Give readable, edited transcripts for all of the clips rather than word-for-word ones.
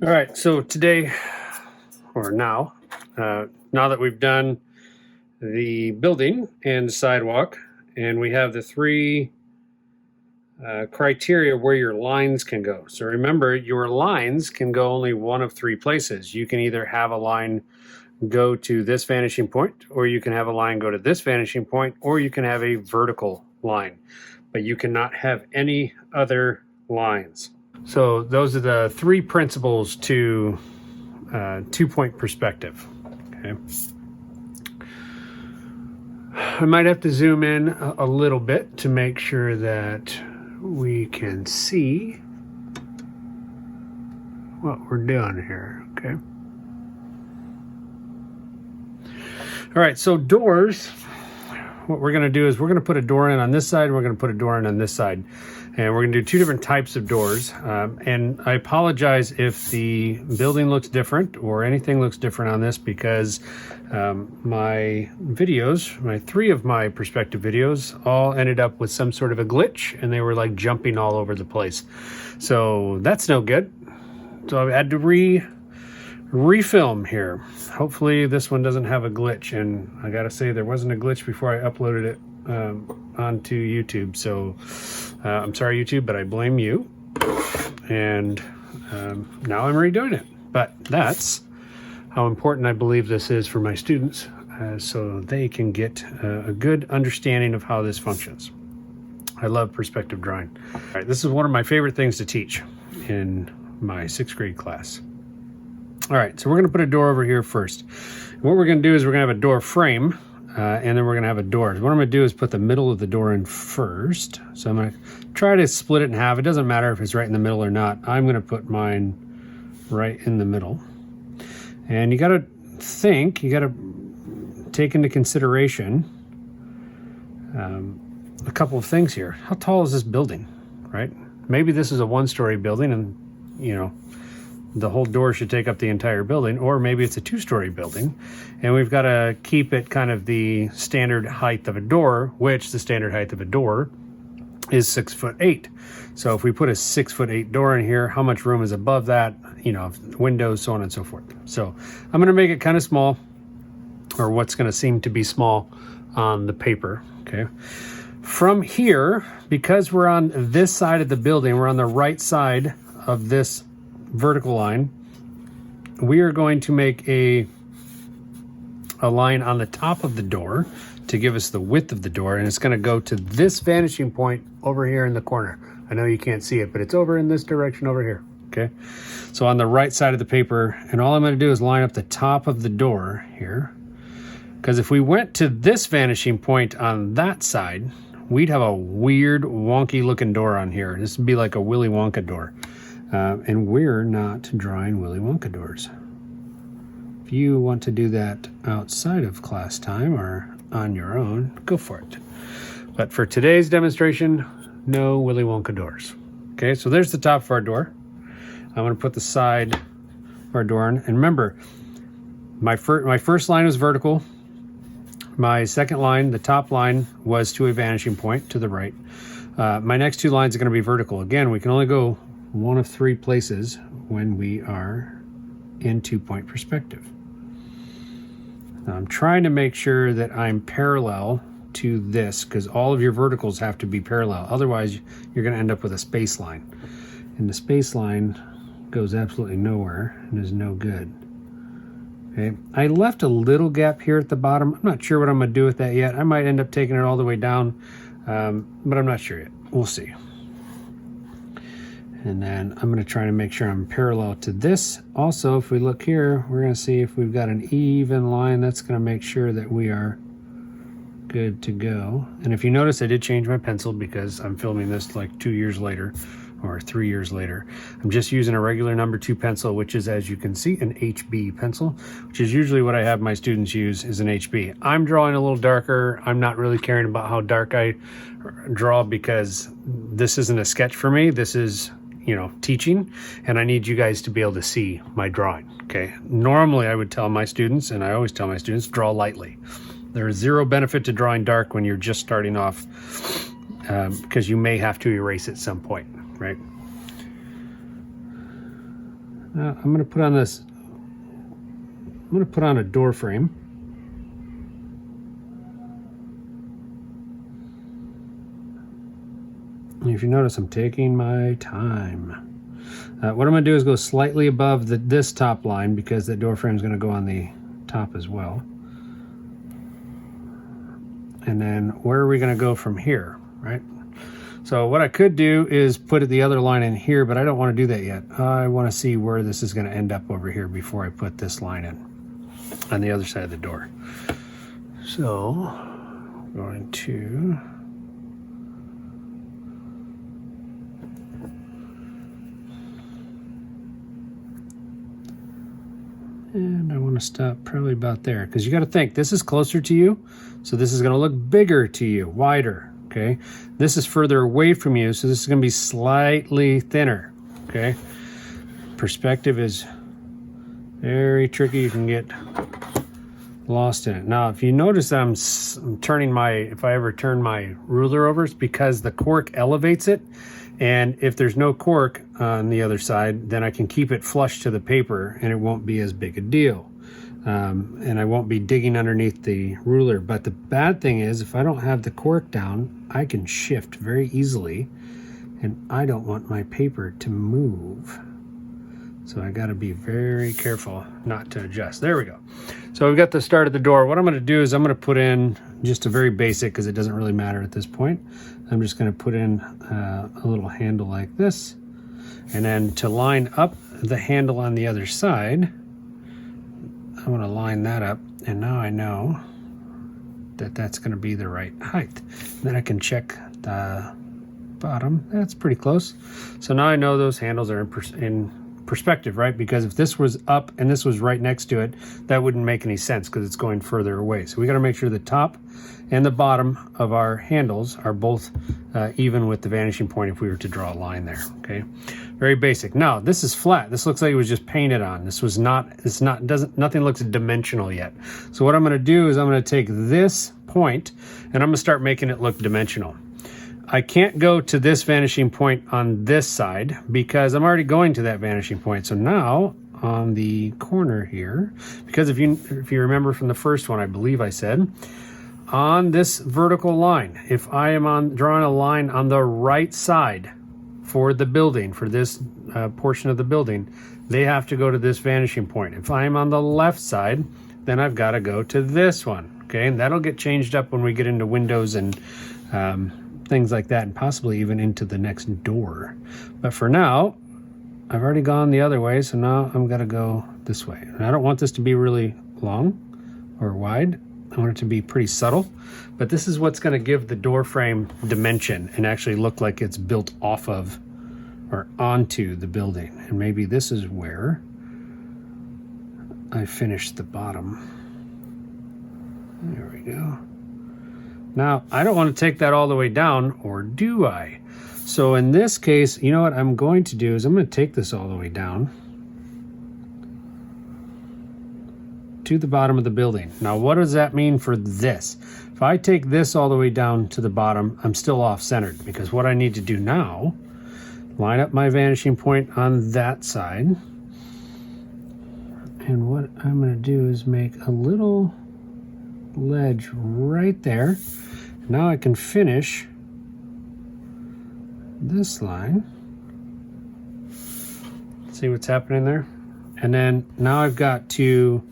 All right, so today, or now, now that we've done the building and the sidewalk, and we have the three criteria where your lines can go. So remember, your lines can go only one of three places. You can either have a line go to this vanishing point, or you can have a line go to this vanishing point, or you can have a vertical line, but you cannot have any other lines. So those are the three principles to two-point perspective. Okay. I might have to zoom in a little bit to make sure that we can see what we're doing here. Okay. All right, so doors, what we're going to do is we're going to put a door in on this side, and we're going to put a door in on this side. And we're going to do two different types of doors. And I apologize if the building looks different or anything looks different on this, because my videos, three of my perspective videos, all ended up with some sort of a glitch, and they were like jumping all over the place. So that's no good. So I've had to refilm here. Hopefully this one doesn't have a glitch, and I gotta say there wasn't a glitch before I uploaded it onto YouTube. So I'm sorry, YouTube, but I blame you. And now I'm redoing it. But that's how important I believe this is for my students, so they can get a good understanding of how this functions. I love perspective drawing. All right, this is one of my favorite things to teach in my 6th grade class. All right, so we're going to put a door over here first. And what we're going to do is we're going to have a door frame, and then we're going to have a door. What I'm going to do is put the middle of the door in first. So I'm going to try to split it in half. It doesn't matter if it's right in the middle or not. I'm going to put mine right in the middle. And you got to think, you got to take into consideration a couple of things here. How tall is this building, right? Maybe this is a one-story building, and, you know, the whole door should take up the entire building, or maybe it's a 2-story building, and we've got to keep it kind of the standard height of a door, which the standard height of a door is 6'8". So if we put a 6'8" door in here, how much room is above that? You know, windows, so on and so forth. So I'm going to make it kind of small, or what's going to seem to be small on the paper. Okay. From here, because we're on this side of the building, we're on the right side of this vertical line, we are going to make a line on the top of the door to give us the width of the door, and it's going to go to this vanishing point over here in the corner. I know you can't see it, but it's over in this direction over here. Okay, so on the right side of the paper, and all I'm going to do is line up the top of the door here, because if we went to this vanishing point on that side, we'd have a weird wonky looking door on here. This would be like a Willy Wonka door. And we're not drawing Willy Wonka doors. If you want to do that outside of class time or on your own, go for it. But for today's demonstration, no Willy Wonka doors. Okay, so there's the top of our door. I'm going to put the side of our door in. And remember, my first line was vertical. My second line, the top line, was to a vanishing point to the right. My next two lines are going to be vertical. Again, we can only go one of three places when we are in 2-point perspective. Now I'm trying to make sure that I'm parallel to this, because all of your verticals have to be parallel. Otherwise, you're going to end up with a space line. And the space line goes absolutely nowhere and is no good. Okay, I left a little gap here at the bottom. I'm not sure what I'm going to do with that yet. I might end up taking it all the way down, but I'm not sure yet. We'll see. And then I'm going to try to make sure I'm parallel to this. Also, if we look here, we're going to see if we've got an even line. That's going to make sure that we are good to go. And if you notice, I did change my pencil because I'm filming this like 2 years later or 3 years later. I'm just using a regular number 2 pencil, which is, as you can see, an HB pencil, which is usually what I have my students use, is an HB. I'm drawing a little darker. I'm not really caring about how dark I draw, because this isn't a sketch for me. This is, you know, teaching, and I need you guys to be able to see my drawing. Okay, normally I would tell my students, and I always tell my students, draw lightly. There is zero benefit to drawing dark when you're just starting off, because you may have to erase at some point, right? I'm going to put on this, I'm going to put on a door frame. And if you notice, I'm taking my time. What I'm going to do is go slightly above this top line, because the door frame is going to go on the top as well. And then where are we going to go from here, right? So what I could do is put the other line in here, but I don't want to do that yet. I want to see where this is going to end up over here before I put this line in on the other side of the door. So going to and I want to stop probably about there, because you got to think, this is closer to you, so this is going to look bigger to you, wider, okay? This is further away from you, so this is going to be slightly thinner, okay? Perspective is very tricky. You can get lost in it. Now, if you notice that I'm turning if I ever turn my ruler over, it's because the cork elevates it. And if there's no cork on the other side, then I can keep it flush to the paper and it won't be as big a deal. And I won't be digging underneath the ruler. But the bad thing is, if I don't have the cork down, I can shift very easily, and I don't want my paper to move. So I got to be very careful not to adjust. There we go. So we've got the start of the door. What I'm going to do is I'm going to put in just a very basic, because it doesn't really matter at this point. I'm just going to put in a little handle like this. And then to line up the handle on the other side, I want to line that up. And now I know that that's going to be the right height. And then I can check the bottom. That's pretty close. So now I know those handles are in perspective, right? Because if this was up and this was right next to it, that wouldn't make any sense, because it's going further away. So we got to make sure the top and the bottom of our handles are both even with the vanishing point if we were to draw a line there, okay? Very basic. Now, this is flat. This looks like it was just painted on. This was not, nothing looks dimensional yet. So what I'm going to do is I'm going to take this point and I'm going to start making it look dimensional. I can't go to this vanishing point on this side because I'm already going to that vanishing point. So now on the corner here, because if you remember from the first one, I believe I said, on this vertical line, if I am drawing a line on the right side for the building, for this portion of the building, they have to go to this vanishing point. If I am on the left side, then I've got to go to this one, okay? And that'll get changed up when we get into windows and things like that, and possibly even into the next door. But for now, I've already gone the other way, so now I'm going to go this way. And I don't want this to be really long or wide. I want it to be pretty subtle, but this is what's going to give the door frame dimension and actually look like it's built off of or onto the building. And maybe this is where I finish the bottom. There we go. Now, I don't want to take that all the way down, or do I? So in this case, you know what I'm going to do is I'm going to take this all the way down to the bottom of the building. Now, what does that mean for this? If I take this all the way down to the bottom, I'm still off-centered, because what I need to do now, line up my vanishing point on that side. And what I'm going to do is make a little ledge right there. Now I can finish this line. See what's happening there? And then now I've got to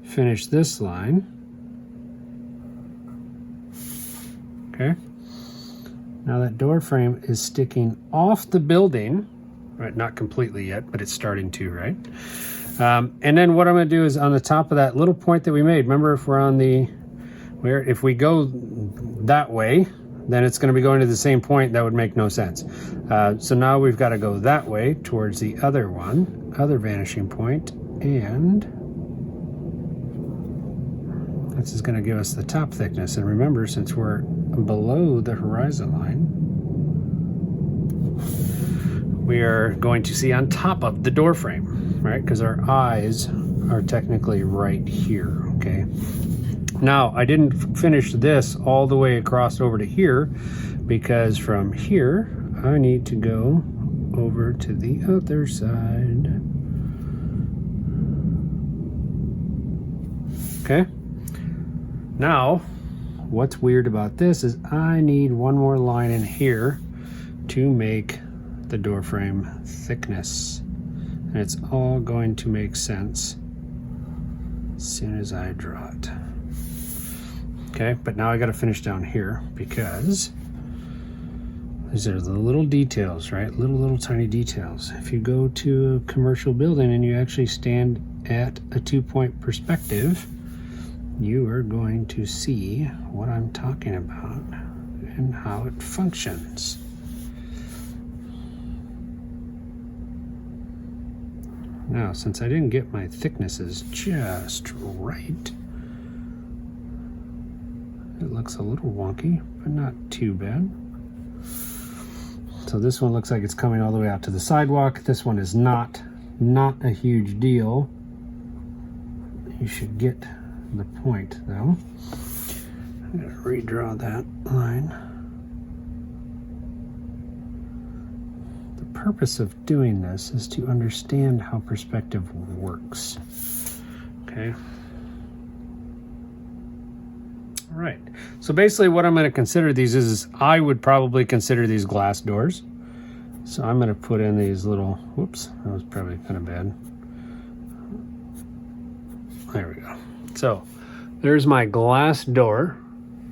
finish this line. Okay. Now that door frame is sticking off the building, right? Not completely yet, but it's starting to, right? And then what I'm going to do is on the top of that little point that we made, remember, if we're on the, if we go that way, then it's going to be going to the same point. That would make no sense. So now we've got to go that way towards the other vanishing point, and this is going to give us the top thickness. And remember, since we're below the horizon line, we are going to see on top of the door frame, right? Because our eyes are technically right here, okay? Now, I didn't finish this all the way across over to here, because from here, I need to go over to the other side. Okay. Now, what's weird about this is I need one more line in here to make the door frame thickness. And it's all going to make sense as soon as I draw it. Okay, but now I got to finish down here because these are the little details, right? Little tiny details. If you go to a commercial building and you actually stand at a 2-point perspective, you are going to see what I'm talking about and how it functions. Now, since I didn't get my thicknesses just right, it looks a little wonky, but not too bad. So this one looks like it's coming all the way out to the sidewalk. This one is not a huge deal. You should get the point though. I'm gonna redraw that line. The purpose of doing this is to understand how perspective works. Okay. All right. So basically what I'm going to consider these is I would probably consider these glass doors. So I'm going to put in these little, whoops, that was probably kind of bad. There we go. So there's my glass door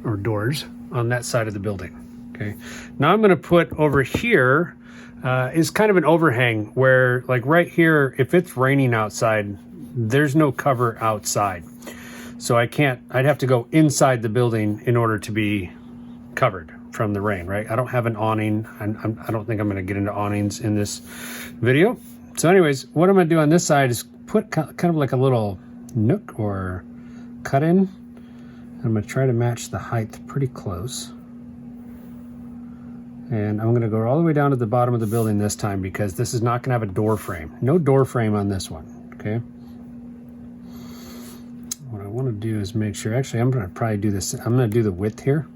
or doors on that side of the building. Okay. Now I'm going to put over here is kind of an overhang where, like right here, if it's raining outside, there's no cover outside. So I'd have to go inside the building in order to be covered from the rain, right? I don't have an awning. I don't think I'm going to get into awnings in this video. So anyways, what I'm going to do on this side is put kind of like a little nook or cut in. I'm going to try to match the height pretty close. And I'm going to go all the way down to the bottom of the building this time because this is not going to have a door frame. No door frame on this one, okay? What I want to do is make sure, actually I'm going to probably do this, I'm going to do the width here.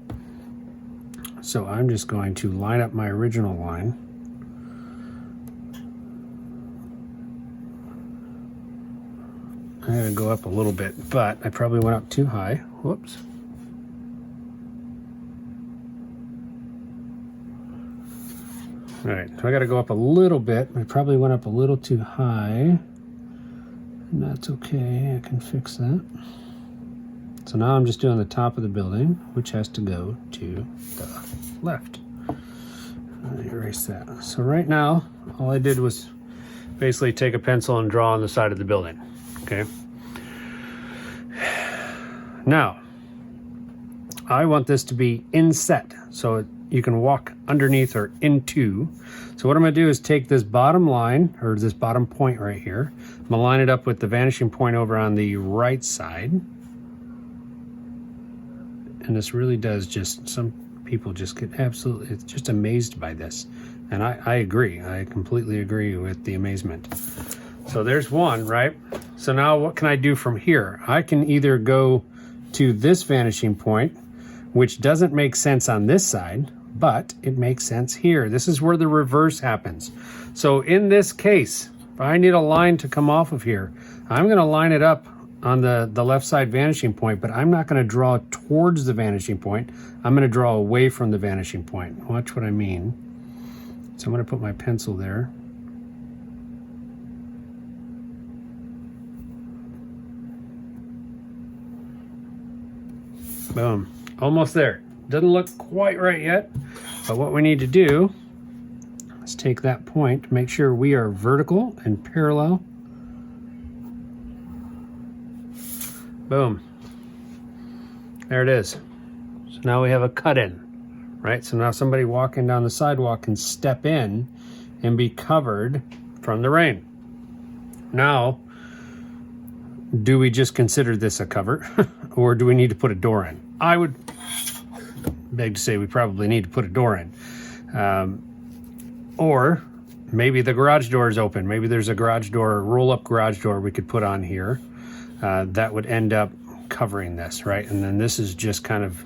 So I'm just going to line up my original line. I'm going to go up a little bit, but I probably went up too high. Whoops. All right, so I got to go up a little bit. I probably went up a little too high. And that's okay, I can fix that. So now I'm just doing the top of the building, which has to go to the left. Let me erase that. So right now, all I did was basically take a pencil and draw on the side of the building, okay? Now, I want this to be inset, so you can walk underneath or into. So what I'm going to do is take this bottom line, or this bottom point right here. I'm going to line it up with the vanishing point over on the right side. And this really does just, some people just get absolutely, it's just amazed by this. And I agree. I completely agree with the amazement. So there's one, right? So now what can I do from here? I can either go to this vanishing point, which doesn't make sense on this side, but it makes sense here. This is where the reverse happens. So in this case, if I need a line to come off of here, I'm going to line it up on the left side vanishing point, but I'm not going to draw towards the vanishing point. I'm going to draw away from the vanishing point. Watch what I mean. So I'm going to put my pencil there. Boom. Almost there. Doesn't look quite right yet, but what we need to do is take that point, make sure we are vertical and parallel. Boom. There it is. So now we have a cut in, right? So now somebody walking down the sidewalk can step in and be covered from the rain. Now, do we just consider this a cover or do we need to put a door in? I would beg to say we probably need to put a door in. Or maybe the garage door is open. Maybe there's a garage door, roll-up garage door we could put on here. That would end up covering this, right? And then this is just kind of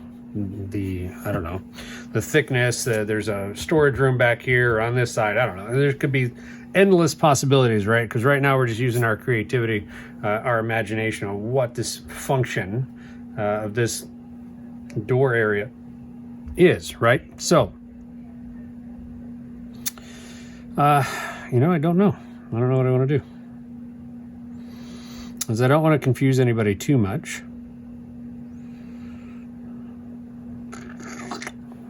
the, I don't know, the thickness. There's a storage room back here or on this side. I don't know. There could be endless possibilities, right? Because right now we're just using our creativity, our imagination on what this function of this door area is, right? So, you know, I don't know. I don't know what I want to do. Because I don't want to confuse anybody too much.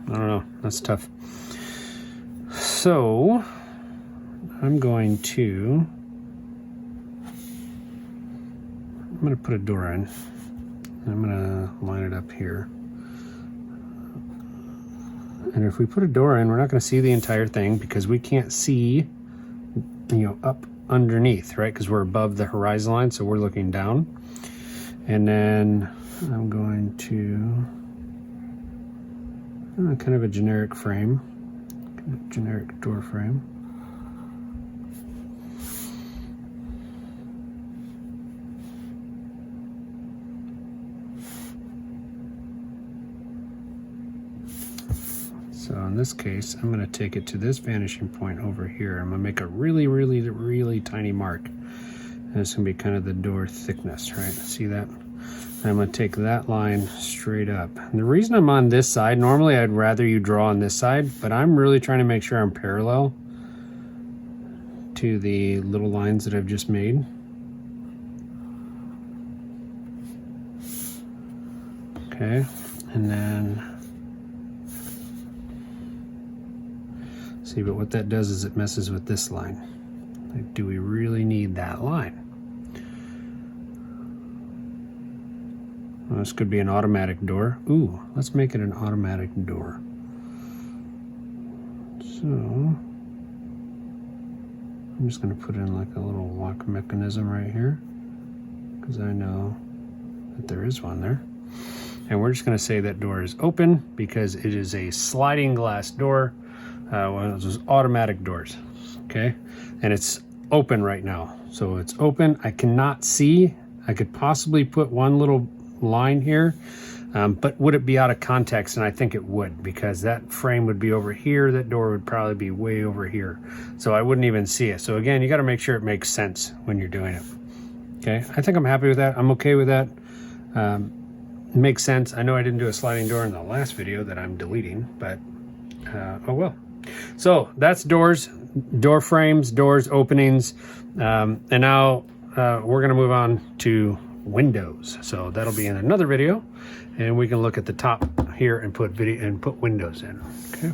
I don't know. That's tough. So, I'm going to put a door in. I'm going to line it up here. And if we put a door in, we're not going to see the entire thing because we can't see, you know, up underneath, right? Because we're above the horizon line, so we're looking down. And then I'm going to kind of a generic frame, generic door frame. So in this case, I'm going to take it to this vanishing point over here. I'm going to make a really, really, really tiny mark. And it's going to be kind of the door thickness, right? See that? And I'm going to take that line straight up. And the reason I'm on this side, normally I'd rather you draw on this side, but I'm really trying to make sure I'm parallel to the little lines that I've just made. Okay, and then see, but what that does is it messes with this line. Like, do we really need that line? Well, this could be an automatic door. Ooh, let's make it an automatic door. So, I'm just going to put in like a little lock mechanism right here, because I know that there is one there. And we're just going to say that door is open because it is a sliding glass door. One of those automatic doors, okay? And it's open right now. So it's open. I cannot see. I could possibly put one little line here, but would it be out of context? And I think it would, because that frame would be over here. That door would probably be way over here. So I wouldn't even see it. So again, you got to make sure it makes sense when you're doing it. Okay, I think I'm happy with that. I'm okay with that. It makes sense. I know I didn't do a sliding door in the last video that I'm deleting, but oh well. So that's doors, door frames, doors, openings, and now we're going to move on to windows. So that'll be in another video, and we can look at the top here and put windows in. Okay.